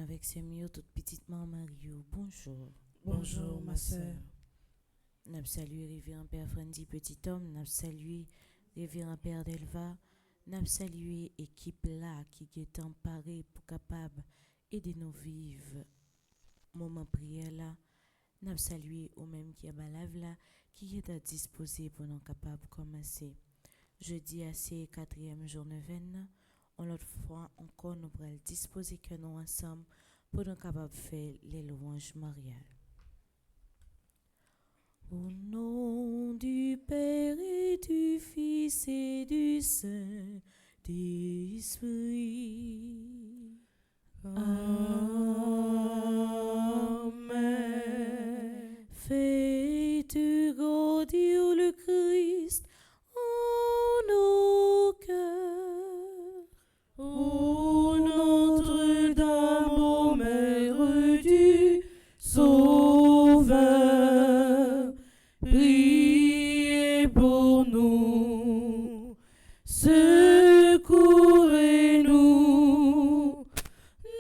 Avec ses mieux, toute petite maman Mario, bonjour. Bonjour, ma sœur. N'a salué révérend Père Frandy Petit Homme, n'a salué révérend Père Delva, n'a salué équipe là qui est emparée pour capable aider nous vivre moment prière là, n'a salué au même qui a balave là qui est à disposer pour nous capable commencer. Jeudi à ces 4e jour neuvaine, on l'autre fois encore nous pourrons disposer que nous ensemble pour nous capables de faire les louanges mariales. Au nom du Père et du Fils et du Saint-Esprit. Amen. Faites grandir le Christ en nos cœurs. Ô Notre-Dame, ô Mère du Sauveur, priez pour nous, secourez-nous,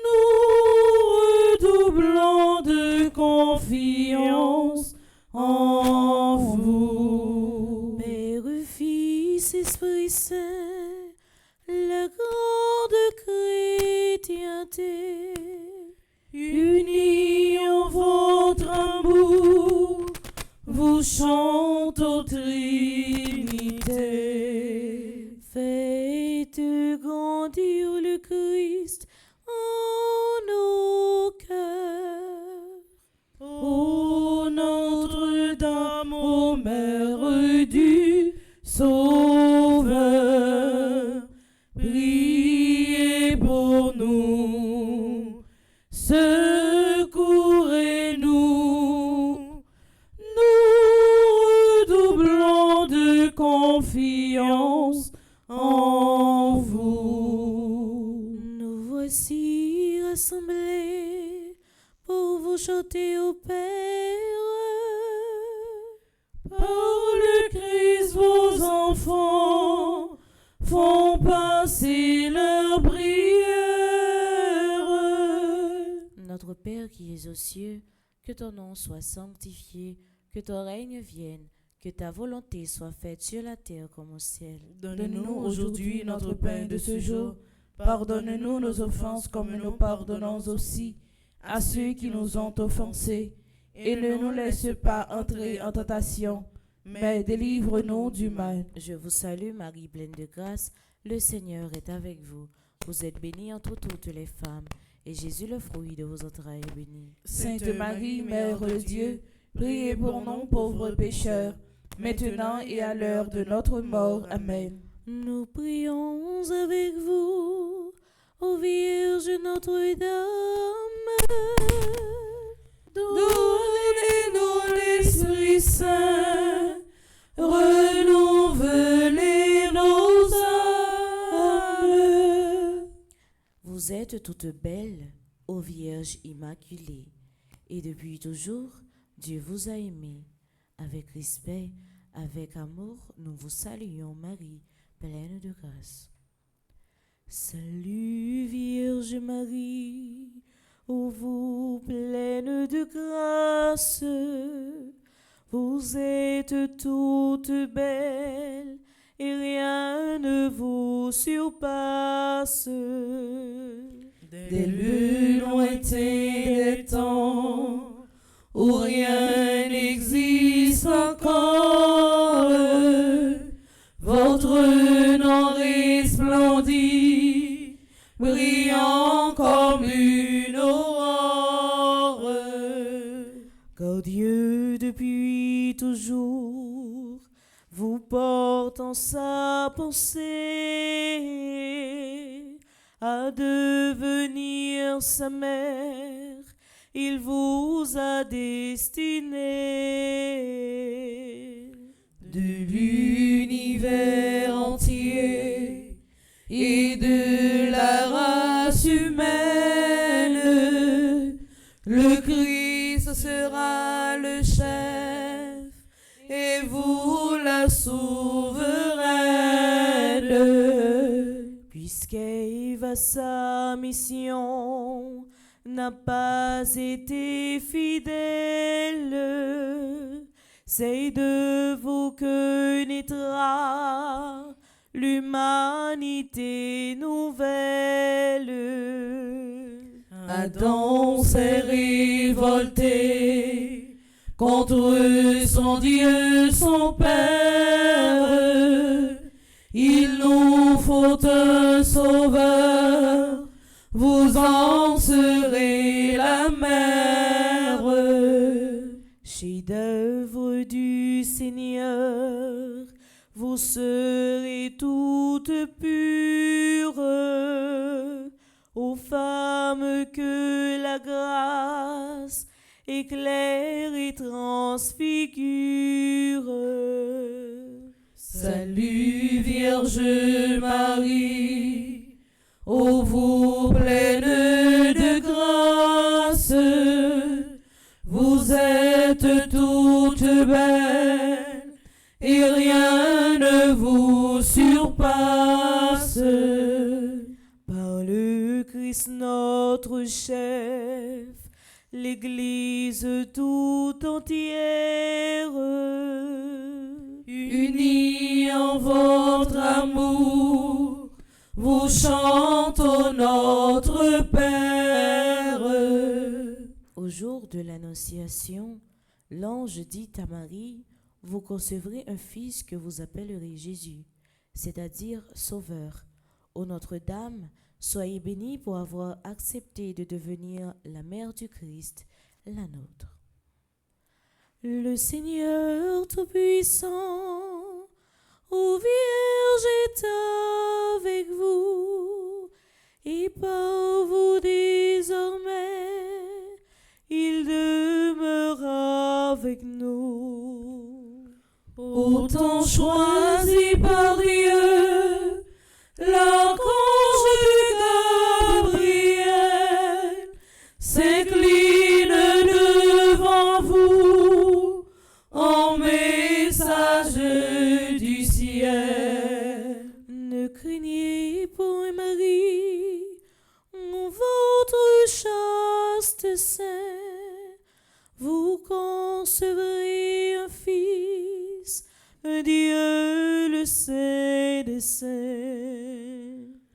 nous redoublons de confiance en vous. Père, Fils, Esprit Saint, la grande chrétienté, Unis en votre amour, vous chantons Trinité. faites grandir le Christ en nos cœurs. Ô Notre-Dame, ô Mère du Sauveur, priez pour nous, secourez-nous, nous redoublons de confiance en vous. Nous voici rassemblés pour vous chanter au Père. Par le Christ, vos enfants font passer leur prière. Notre Père qui es aux cieux, que ton nom soit sanctifié, que ton règne vienne, que ta volonté soit faite sur la terre comme au ciel. Donne-nous aujourd'hui notre pain de ce jour. Pardonne-nous nos offenses comme nous pardonnons aussi à ceux qui nous ont offensés. Et ne nous laisse pas entrer en tentation, mais délivre-nous du mal. Je vous salue Marie, pleine de grâce, le Seigneur est avec vous. Vous êtes bénie entre toutes les femmes, et Jésus, le fruit de vos entrailles, est béni. Sainte Marie, Mère de Dieu, priez pour nous pauvres pécheurs, maintenant et à l'heure de notre mort. Amen. Nous prions avec vous, ô Vierge Notre-Dame. Donnez-nous l'Esprit Saint, renouvelez nos âmes. Vous êtes toutes belles, ô Vierge Immaculée, et depuis toujours, Dieu vous a aimé. Avec respect, avec amour, nous vous saluons, Marie, pleine de grâce. Salut Vierge Marie, ô vous pleine de grâce, vous êtes toute belle et rien ne vous surpasse. Dès le lointain des temps, où rien n'existe encore, votre nom resplendit, brillant comme une aurore. Car Dieu depuis toujours vous porte en sa pensée à devenir sa mère, il vous a destiné. De l'univers entier et de la race humaine, le Christ sera le chef et vous la souveraine. Puisqu'il va sa mission, n'a pas été fidèle. C'est de vous que naîtra l'humanité nouvelle. Adam s'est révolté contre son Dieu, son Père. Il nous faut un sauveur, vous en serez la mère. Chef-d'œuvre du Seigneur, vous serez toutes pures, aux femmes que la grâce éclaire et transfigure. Salut Vierge Marie, ô vous pleine de grâce, vous êtes toute belle et rien ne vous surpasse. Par le Christ notre chef, l'Église tout entière, unis en votre amour, vous chantons notre Père. Au jour de l'Annonciation, l'ange dit à Marie, vous concevrez un fils que vous appellerez Jésus, c'est-à-dire Sauveur. Ô Notre-Dame, soyez bénie pour avoir accepté de devenir la mère du Christ, la nôtre. Le Seigneur Tout-Puissant, ô Vierge est avec vous, et par vous désormais, il demeure avec nous. Autant choisi par Dieu, l'archange Gabriel s'incline devant vous en message du ciel. Ne craignez point Marie, votre chaste sein, vous concevrez un fils, un Dieu le Saint des saints.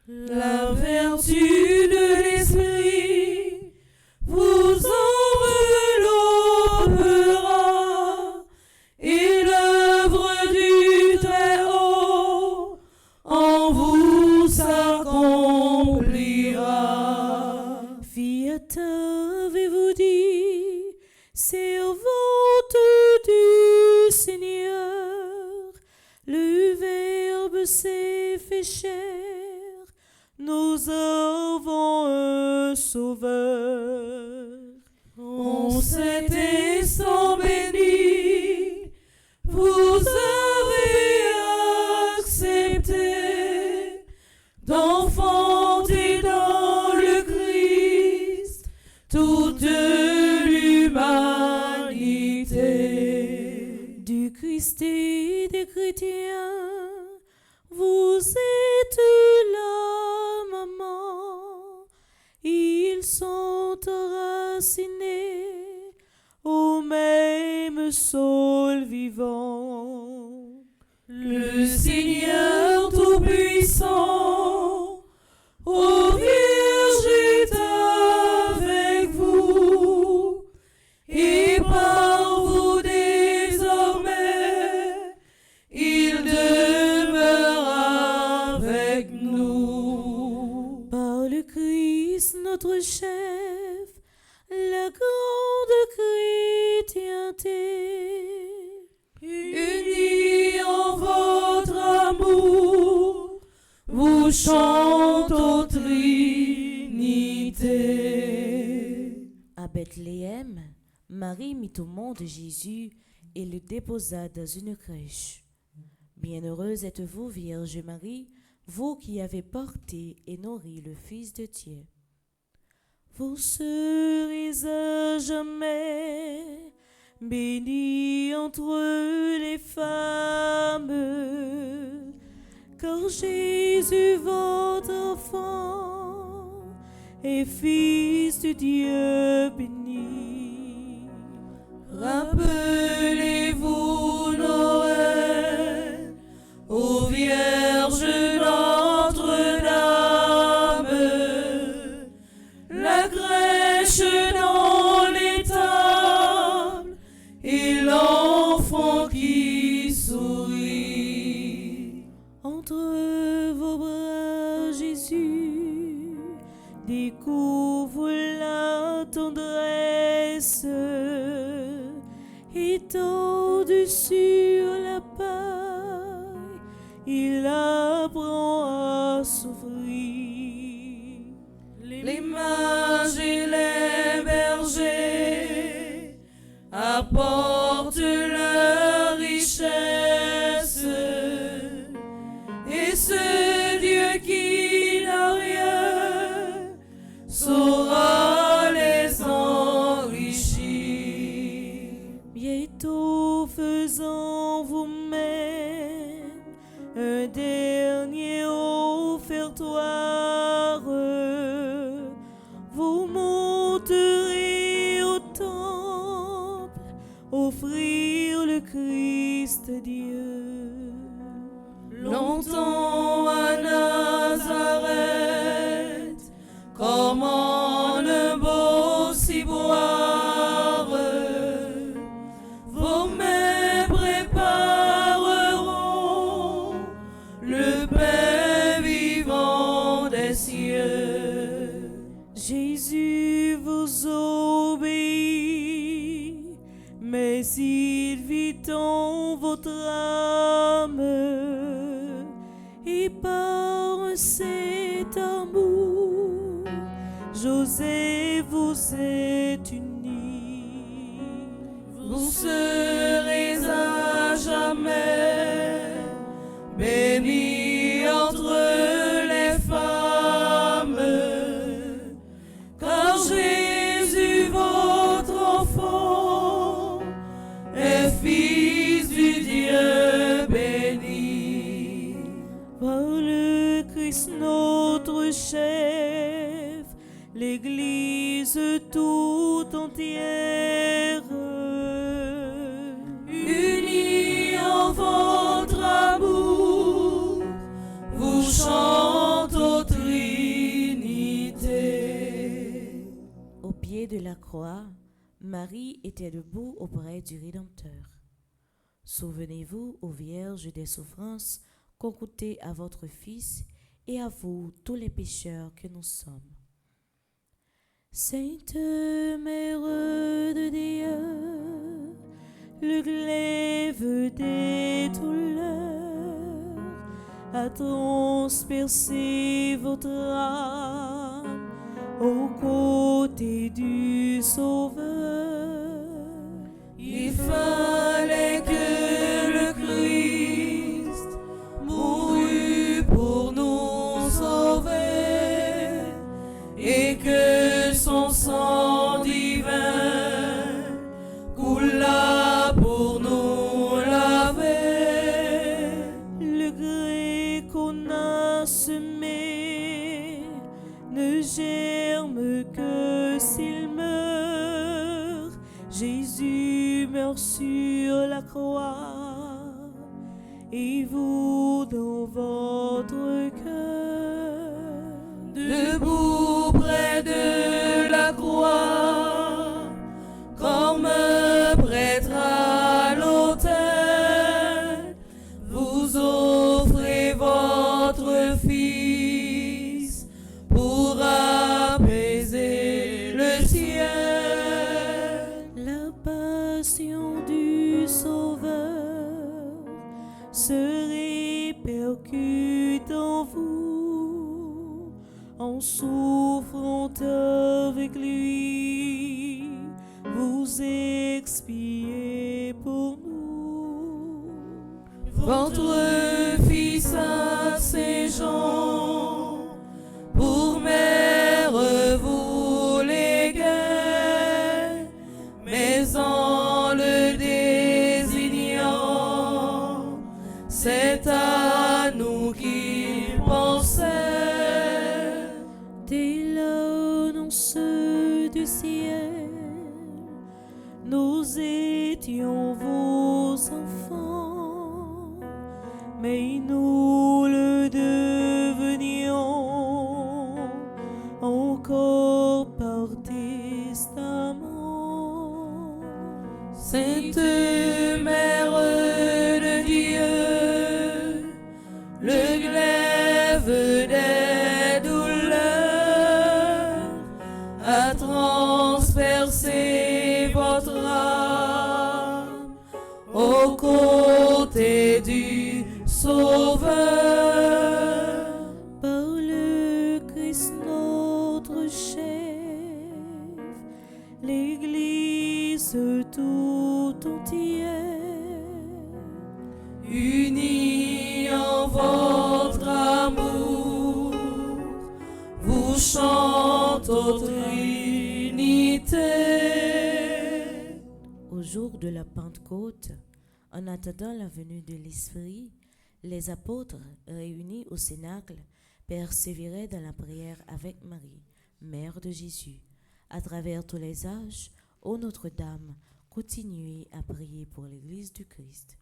La vertu de l'Esprit vous enveloppera et l'œuvre du Très-Haut en vous s'accomplira. Fiat avez-vous dit, servante du Seigneur, le Verbe s'est fait chair, nous avons un Sauveur. En cet instant béni, vous avez accepté d'enfanter dans le Christ toute l'humanité. Du Christ et des chrétiens, vous êtes la maman, ils sont enracinés au même sol vivant. Le Seigneur Tout-Puissant, ô Vierge est avec vous, et par vous désormais, il demeure avec nous. Par le Christ notre chef, la grande chrétienté, Unis en votre amour, vous chantons Trinité. à Bethléem, Marie mit au monde Jésus et le déposa dans une crèche. Bienheureuse êtes-vous, Vierge Marie, vous qui avez porté et nourri le Fils de Dieu. Vous serez à jamais bénie entre les femmes, car Jésus, votre enfant, et Fils du Dieu béni. Rappelez-vous Noël, ô Vierge Notre-Dame, la crèche dans l'étable et l'enfant qui sourit. Entre vos bras, Jésus découvre la tendresse, étendu sur la paille, il apprend à souffrir. Les mages et les bergers apportent leur richesse, et ce Dieu qui n'a rien saura les enrichir. Bientôt faisant vous-même un dernier offertoire, vous monterez au temple, offrir le Christ Dieu. Longtemps à Nazareth, comme en un beau ciboire, vos mains prépareront le pain vivant des cieux. Jésus vous obéit, mais il vit en votre âme, et par cet amour, Joseph vous est uni. Vous serez à jamais bénis entre les femmes, car Jésus, votre enfant, est Fils du Dieu béni. Par le Christ notre chef, l'Église tout entière, unie en votre amour, vous chante aux Trinités. Au pied de la croix, Marie était debout auprès du Rédempteur. Souvenez-vous, ô Vierge, des souffrances qu'ont coûté à votre Fils et à vous tous les pécheurs que nous sommes. Sainte Mère de Dieu, le glaive des douleurs a transpercé votre âme aux côtés du Sauveur. Il fallait que le Christ mourût pour nous sauver, et que son sang divin coula pour nous laver. Le gré qu'on a semé ne germe que s'il meurt. Jésus meurt sur la croix, et vous dans votre cœur, debout près de la croix, comme prêtre à l'autel, vous offrez votre Fils pour apaiser le ciel. La passion du Sauveur se répercute en vous, en souffrant avec lui, vous expiez pour nous. Votre Fils à ses gens, pour mère vous léguez, mais en le désignant, c'est à nous qu'il pensait. Dès lors du ciel, nous étions vos enfants, mais nous le devenions encore par testament. Sainte Mère de Dieu, le glaive des douleurs a transpercé votre âme au côté du Sauveur. Par le Christ notre chef, l'Église tout entière, Unis en votre amour, vous chante au Trinité. au jour de la Pentecôte, en attendant la venue de l'Esprit, les apôtres réunis au Cénacle persévéraient dans la prière avec Marie, mère de Jésus. À travers tous les âges, ô Notre-Dame, continuez à prier pour l'Église du Christ.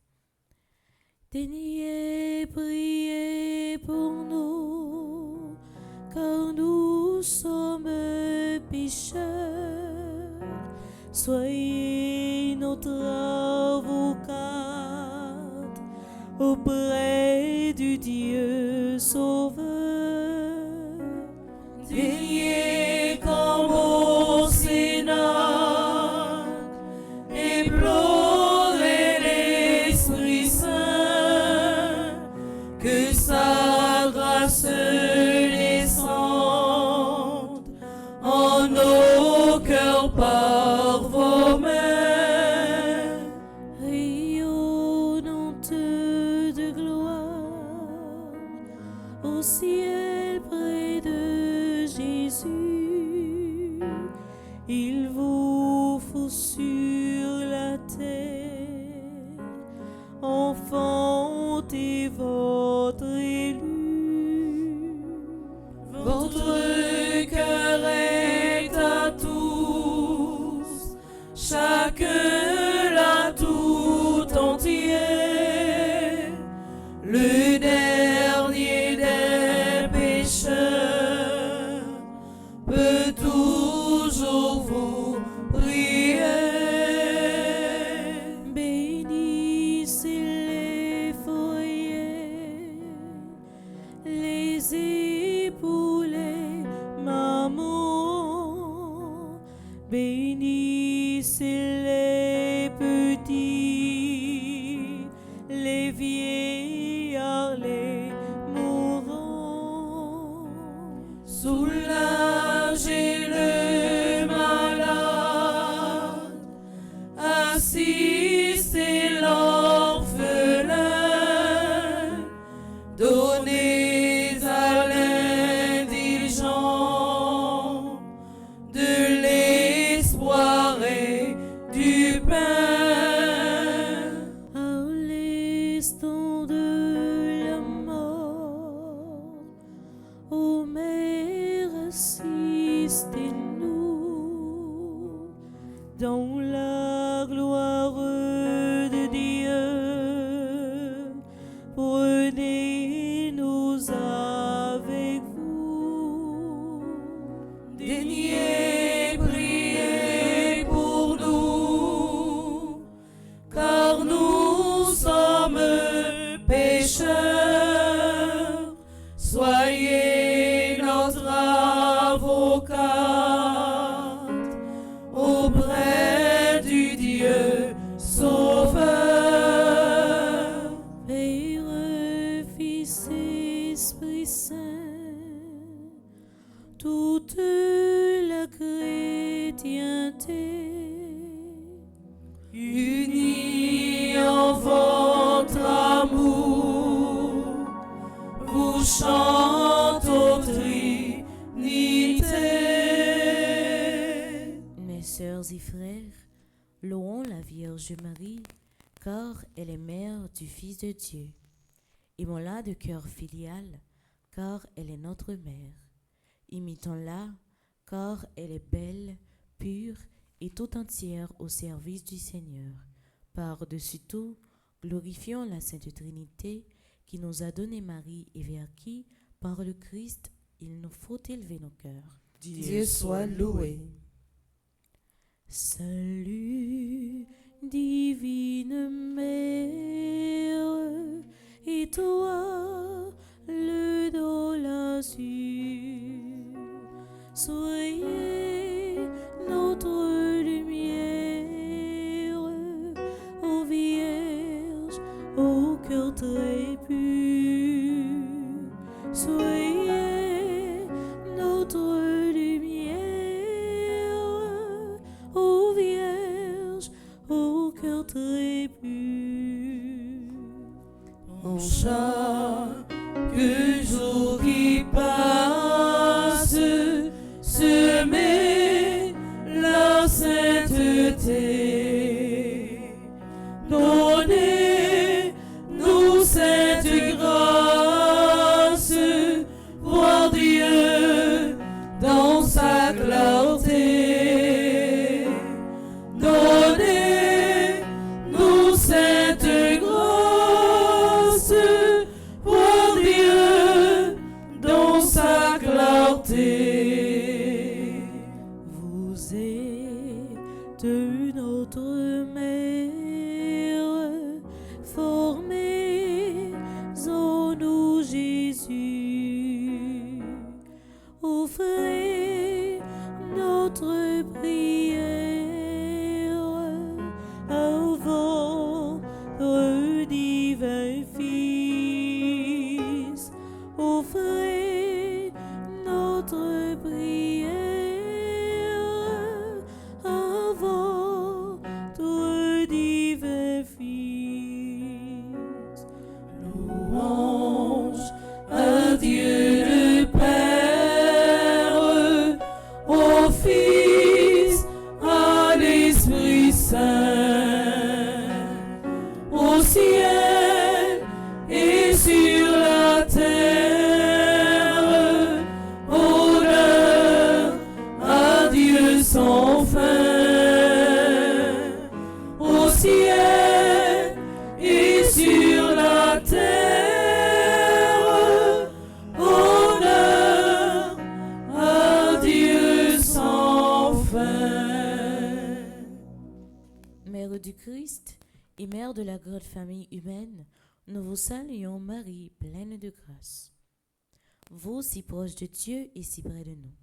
Daignez prier pour nous, car nous sommes pécheurs. Soyez notre avocate auprès du Dieu Sauveur. Daignez comme au Cénacle implorer l'Esprit Saint, que sa grâce descende en nos cœurs par vos mains. Rayonnante de gloire au ciel près de Jésus, il vous faut sur la terre enfanter votre élu. Votre cœur est à tous, chacun l'a tout entier. Le dernier des pécheurs peut toujours vous prier. Bénissez les foyers, les époux, les mamans, bénissez les petits, les vieillards, les mourants. Soulagez le malade, assistez l'orphelin, donnez à l'indigent de l'espoir et du pain. À l'instant de la mort, ô Mère, assistez-nous dans la gloire de Dieu. Prenez-nous avec vous. Daignez prier pour nous, car nous sommes pécheurs. Soyez notre avocate auprès du Dieu Sauveur. Père, Fils, Esprit Saint, toute la chrétienté, Unis en votre amour, vous chante au Trinité. mes sœurs et frères, louons la Vierge Marie, car elle est mère du Fils de Dieu. Aimons-la de cœur filial, car elle est notre mère. Imitons-la, car elle est belle, pure et tout entière au service du Seigneur. Par-dessus tout, glorifions la Sainte Trinité qui nous a donné Marie et vers qui, par le Christ, il nous faut élever nos cœurs. Dieu soit loué. Salut, divine Mère, et toi, le don l'azur, soyez notre lumière, ô Vierge, au cœur très pur, soyez notre lumière, ô Vierge, au cœur très pur. En chaque jour qui passe, semer la sainteté. Donnez-nous cette grâce, voir Dieu dans sa clarté. Donnez-nous cette grâce, voir Dieu dans sa clarté. Vous êtes notre mère, formez en nous Jésus. Offrez notre prière avant le divin Fils. Offrez notre prière avant le divin Fils. Louange à Dieu le Père, au Fils, à l'Esprit Saint, au ciel et sur la terre. Honneur à Dieu sans fin, au ciel et sur la terre. Honneur à Dieu sans fin. Mère du Christ et Mère de la grande famille humaine, nous vous saluons Marie, pleine de grâce. Vous, si proche de Dieu et si près de nous.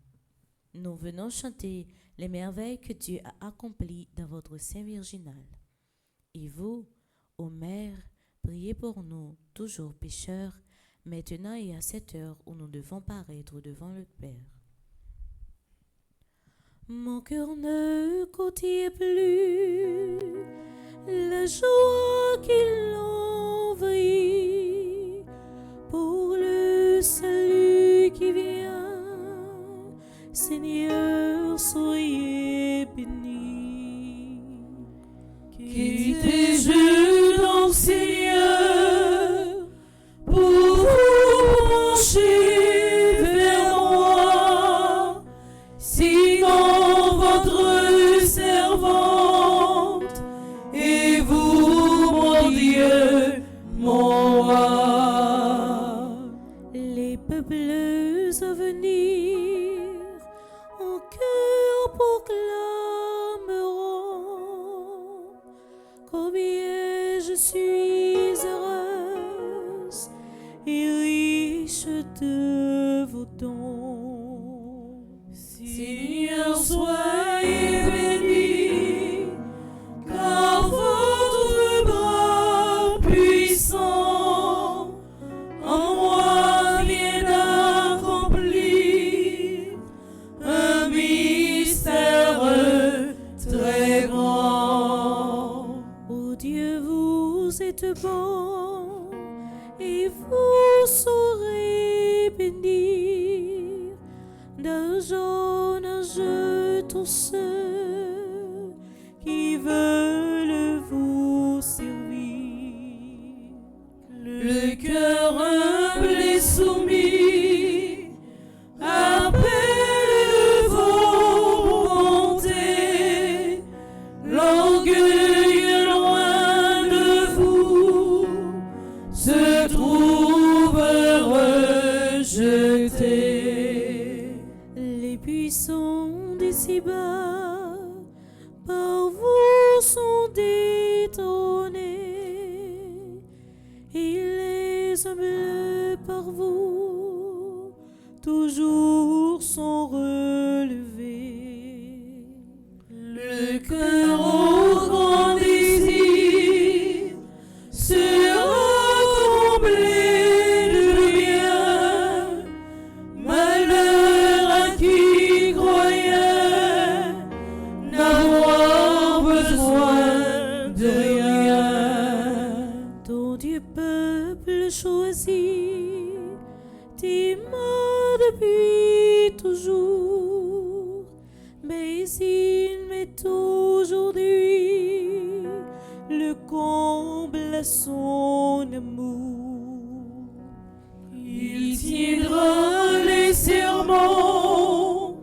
Nous venons chanter les merveilles que Dieu a accomplies dans votre sein virginal. Et vous, ô Mère, priez pour nous, toujours pécheurs, maintenant et à cette heure où nous devons paraître devant le Père. Mon cœur ne contient plus la joie qu'il envahit pour le salut qui vient. Seigneur, soyez béni. Quittez-je donc, Seigneur, pour vous pencher vers moi, sinon votre servante, et vous, mon Dieu, mon roi. Les peuples à venir en cœur proclameront combien je suis heureuse et riche de vos dons. Seigneur, soyez béni, car votre bras puissant en moi vient d'accomplir un mystère très grand. Ô Dieu, vous êtes bon et vous saurez bénir d'âge en âge tous ceux qui veulent vous servir. Le cœur humble et soumis appelle vos bontés. puissants d'ici-bas, par vous sont détrônés, et les humbles par vous toujours sont relevés. Le cœur au grand désir sera comblé de bien. Malheur à qui croyait n'avoir besoin de rien. Ton Dieu peuple choisi, t'aimes depuis toujours, mais il m'est aujourd'hui le comble à son amour. Il tiendra les serments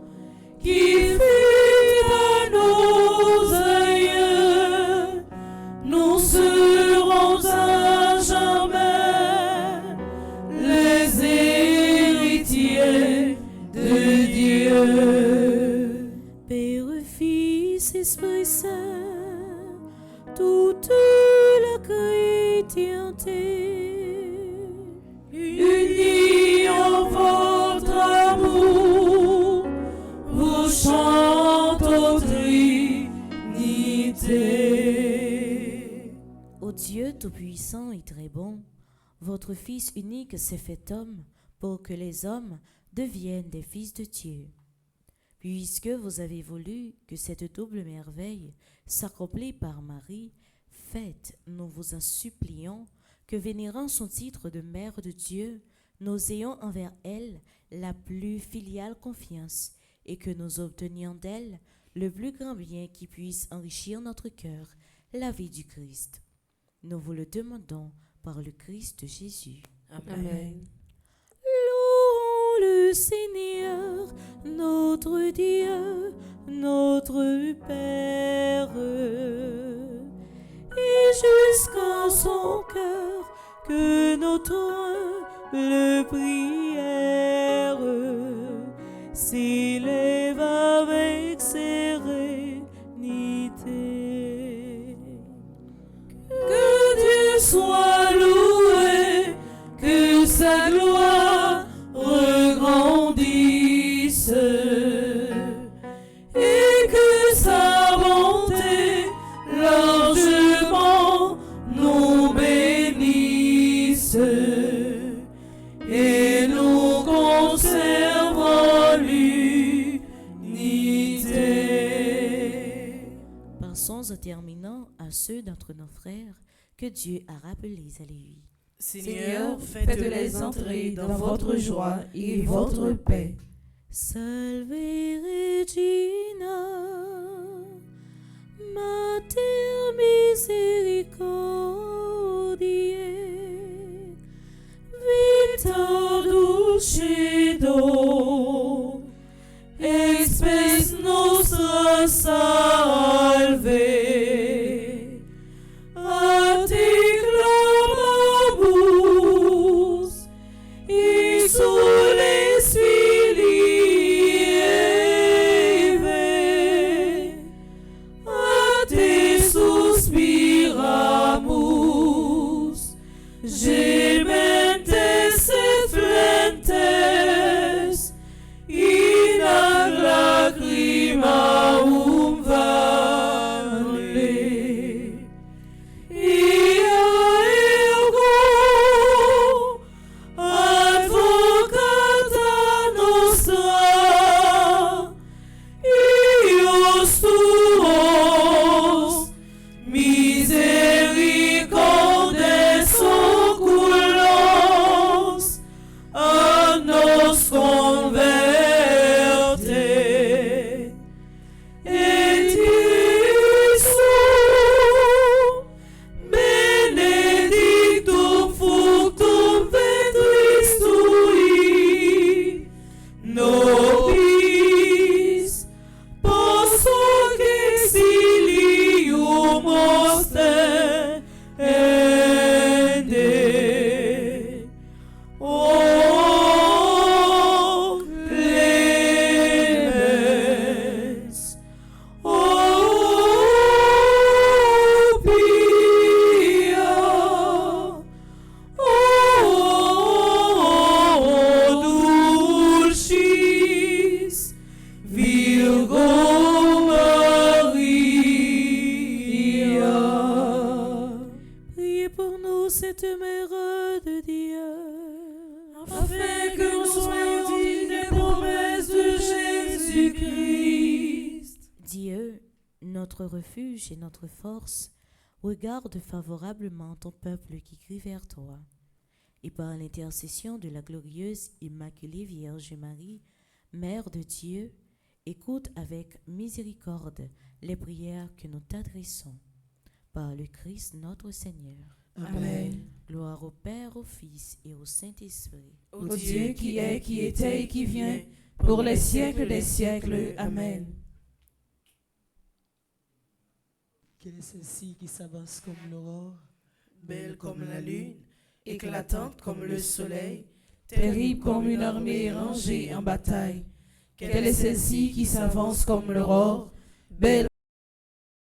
qu'il fit à nos aïeux. Nous serons à jamais les héritiers de Dieu. Père, Fils, Esprit Saint, toute la chrétienté, Unis en votre amour, vous chantez aux Trinité. Ô Dieu tout-puissant et très bon, votre Fils unique s'est fait homme pour que les hommes deviennent des fils de Dieu. Puisque vous avez voulu que cette double merveille s'accomplisse par Marie, faites, nous vous en supplions, que vénérant son titre de Mère de Dieu, nous ayons envers elle la plus filiale confiance et que nous obtenions d'elle le plus grand bien qui puisse enrichir notre cœur, la vie du Christ. Nous vous le demandons par le Christ Jésus. Amen. Louons le Seigneur, notre Dieu, notre Père, et jusqu'en son cœur que notre humble prière s'élève avec sérénité. Que Dieu soit loué, que sa gloire regrandisse et que sa bonté largement nous bénisse et nous conserve en l'unité. Passons en terminant à ceux d'entre nos frères que Dieu a rappelés à lui. Seigneur, faites-les entrer dans votre joie et votre paix. Salve Regina, Mater misericordiae, Vita dulcedo, expes nostra salve. A te clamamus, Ixoles filii Eve, a te suspiramus, gementes et flentes, in ad lacrimarum notre refuge et notre force, regarde favorablement ton peuple qui crie vers toi. Et par l'intercession de la glorieuse Immaculée Vierge Marie, Mère de Dieu, écoute avec miséricorde les prières que nous t'adressons. Par le Christ notre Seigneur. Amen. Gloire au Père, au Fils et au Saint-Esprit. Au Dieu qui est, qui était et qui vient, pour les siècles des siècles. Amen. Quelle est celle-ci qui s'avance comme l'aurore, Belle comme la lune, éclatante comme le soleil, terrible comme une armée rangée en bataille. Quelle est celle-ci qui s'avance comme l'aurore, belle